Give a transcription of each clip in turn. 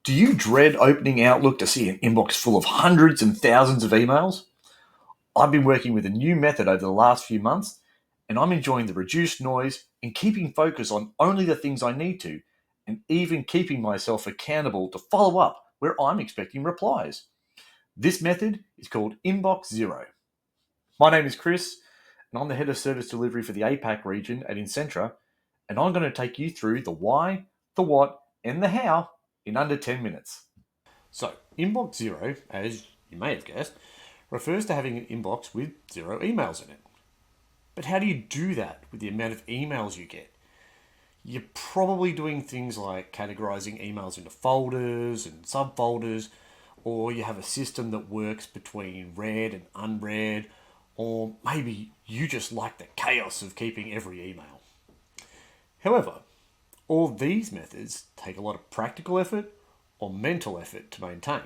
Do you dread opening Outlook to see an inbox full of hundreds and thousands of emails? I've been working with a new method over the last few months, and I'm enjoying the reduced noise and keeping focus on only the things I need to, and even keeping myself accountable to follow up where I'm expecting replies. This method is called Inbox Zero. My name is Chris, and I'm the head of service delivery for the APAC region at Incentra, and I'm going to take you through the why, the what, and the how in under 10 minutes. So, Inbox Zero, as you may have guessed, refers to having an inbox with zero emails in it. But how do you do that with the amount of emails you get? You're probably doing things like categorizing emails into folders and subfolders, or you have a system that works between read and unread, or maybe you just like the chaos of keeping every email. However, all these methods take a lot of practical effort or mental effort to maintain,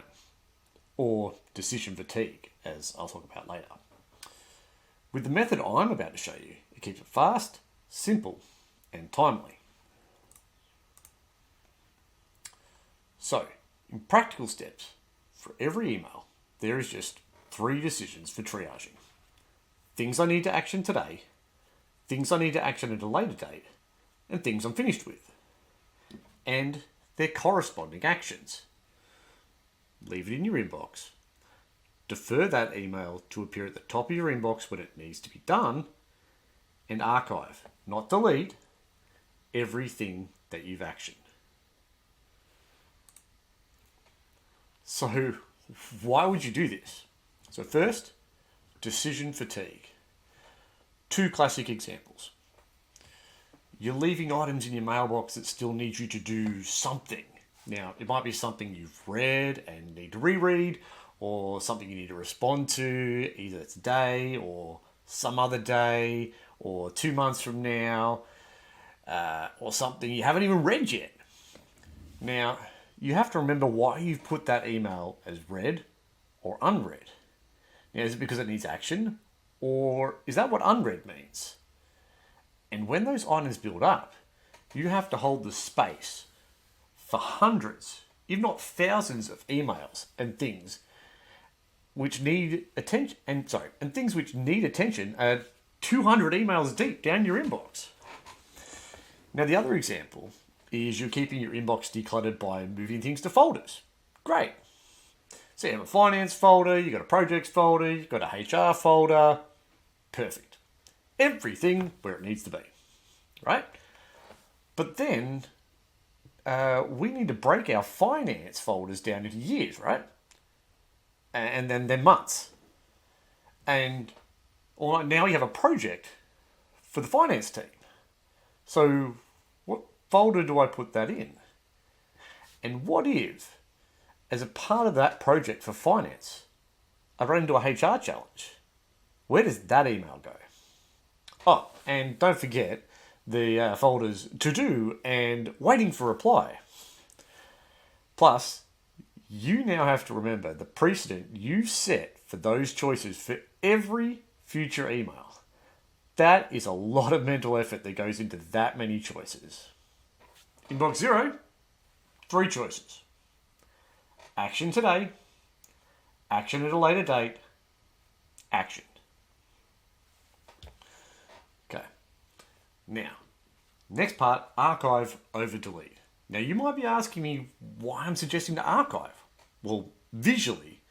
or decision fatigue, as I'll talk about later. With the method I'm about to show you, it keeps it fast, simple, and timely. So, in practical steps, for every email, there is just 3 decisions for triaging. Things I need to action today, things I need to action at a later date, and things I'm finished with. And their corresponding actions. Leave it in your inbox. Defer that email to appear at the top of your inbox when it needs to be done. And archive, not delete, everything that you've actioned. So, why would you do this? So first, decision fatigue. 2 classic examples. You're leaving items in your mailbox that still need you to do something. Now, it might be something you've read and need to reread, or something you need to respond to either today or some other day, or 2 months from now, or something you haven't even read yet. Now, you have to remember why you've put that email as read or unread. Now, is it because it needs action, or is that what unread means? And when those items build up, you have to hold the space for hundreds, if not thousands of emails and things which need attention, and things which need attention are 200 emails deep down your inbox. Now, the other example is you're keeping your inbox decluttered by moving things to folders. Great. So you have a finance folder, you've got a projects folder, you've got a HR folder. Perfect. Everything where it needs to be, right? But then we need to break our finance folders down into years, right? And then months. And now we have a project for the finance team. So what folder do I put that in? And what if, as a part of that project for finance, I run into a HR challenge? Where does that email go? Oh, and don't forget the folders to do and waiting for reply. Plus, you now have to remember the precedent you've set for those choices for every future email. That is a lot of mental effort that goes into that many choices. Inbox Zero, 3 choices. Action today, action at a later date, action. Okay. Now, next part, archive over delete. Now, you might be asking me why I'm suggesting to archive. Well, visually,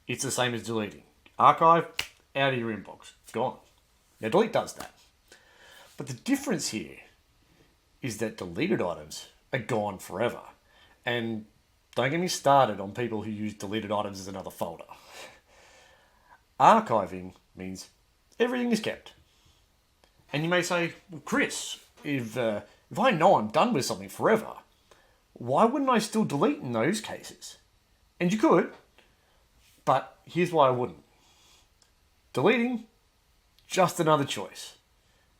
it's the same as deleting. Archive, out of your inbox, gone. Now, delete does that. But the difference here is that deleted items are gone forever. And don't get me started on people who use deleted items as another folder. Archiving means everything is kept. And you may say, well, Chris, if I know I'm done with something forever, why wouldn't I still delete in those cases? And you could, but here's why I wouldn't. Deleting, just another choice.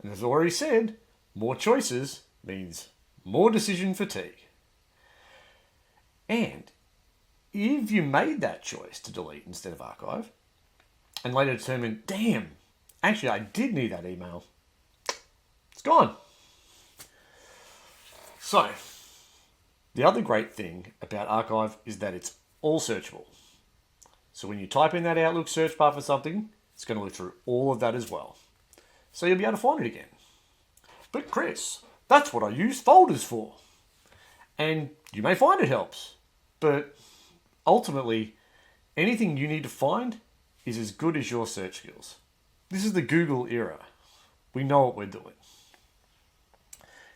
And as I already said, more choices means more decision fatigue. And if you made that choice to delete instead of archive, and later determined, damn, actually I did need that email, it's gone. So, The other great thing about Archive is that it's all searchable. So when you type in that Outlook search bar for something, it's going to look through all of that as well. So you'll be able to find it again. But Chris, that's what I use folders for. And you may find it helps. But ultimately, anything you need to find is as good as your search skills. This is the Google era. We know what we're doing.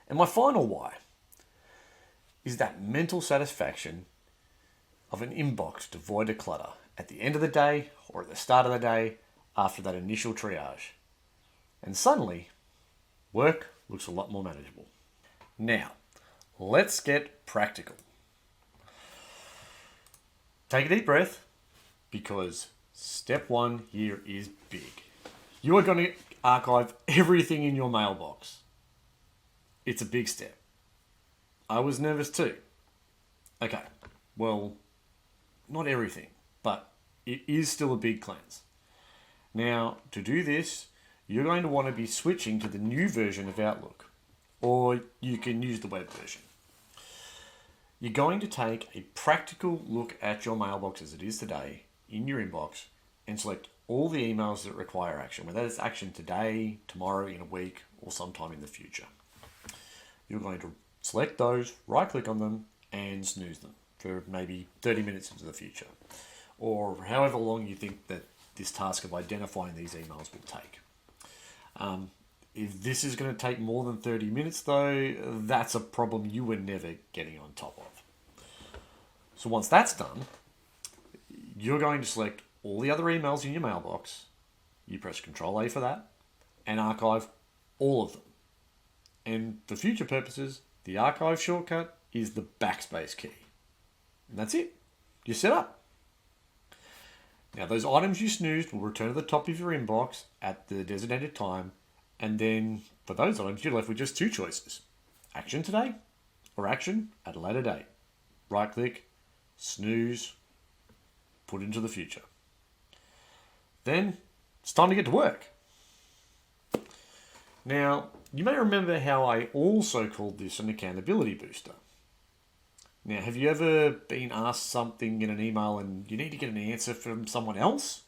And my final why is that mental satisfaction of an inbox devoid of clutter at the end of the day or at the start of the day after that initial triage. And suddenly, work looks a lot more manageable. Now, let's get practical. Take a deep breath, because step one here is big. You are going to archive everything in your mailbox. It's a big step. I was nervous too. Okay, well, not everything, but it is still a big cleanse. Now, to do this, you're going to want to be switching to the new version of Outlook, or you can use the web version. You're going to take a practical look at your mailbox as it is today in your inbox and select all the emails that require action, whether it's action today, tomorrow, in a week, or sometime in the future. You're going to select those, right-click on them, and snooze them for maybe 30 minutes into the future, or however long you think that this task of identifying these emails will take. If this is going to take more than 30 minutes though, that's a problem you were never getting on top of. So once that's done, you're going to select all the other emails in your mailbox. You press Control A for that and archive all of them. And for future purposes, the archive shortcut is the backspace key. And that's it. You're set up. Now those items you snoozed will return to the top of your inbox at the designated time. And then for those items, you're left with just two choices. Action today or action at a later date. Right click, snooze, put into the future. Then it's time to get to work. Now, you may remember how I also called this an accountability booster. Now, have you ever been asked something in an email and you need to get an answer from someone else?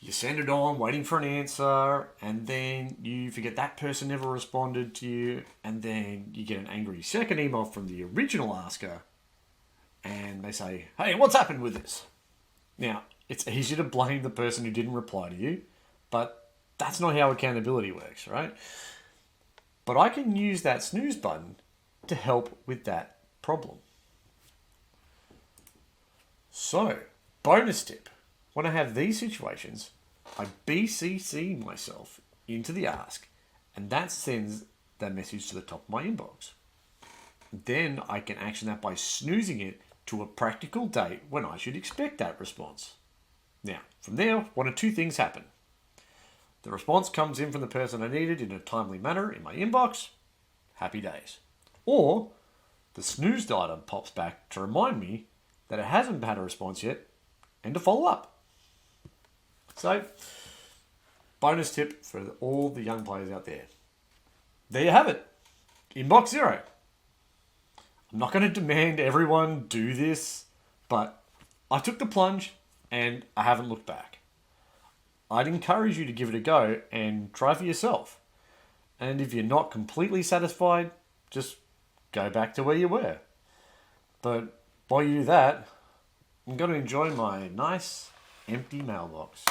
You send it on, waiting for an answer, and then you forget that person never responded to you, and then you get an angry second email from the original asker, and they say, hey, what's happened with this? Now, it's easy to blame the person who didn't reply to you, but that's not how accountability works, right? But I can use that snooze button to help with that problem. So, bonus tip. When I have these situations, I BCC myself into the ask, and that sends that message to the top of my inbox. Then I can action that by snoozing it to a practical date when I should expect that response. Now, from there, one of two things happen. The response comes in from the person I needed in a timely manner in my inbox. Happy days. Or the snoozed item pops back to remind me that it hasn't had a response yet and to follow up. So, bonus tip for all the young players out there. There you have it. Inbox zero. I'm not going to demand everyone do this, but I took the plunge and I haven't looked back. I'd encourage you to give it a go and try for yourself. And if you're not completely satisfied, just go back to where you were. But while you do that, I'm going to enjoy my nice empty mailbox.